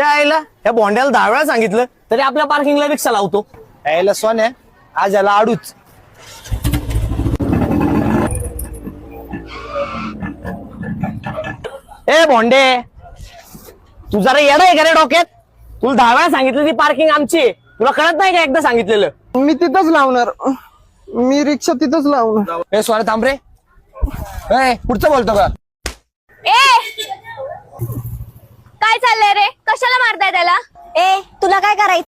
आईला या भोंड्याला 10 वेळा सांगितलं तरी आपल्या पार्किंगला रिक्षा लावतो. यायला सोन्या आज याला आडूच. ए भोंडे, तू जरा येडा आहे का रे डोक्यात? तुला 10 वेळा सांगितलं ती पार्किंग आमची आहे. तुला कळत नाही का एकदा सांगितलेलं? मी तिथंच लावणार, मी रिक्षा तिथंच लावणार. ए सोन्या थांब रे. ए पुढचं बोलतो का? ए काय चाललंय रे? कशाला मारताय त्याला? ए तुला काय करायचं?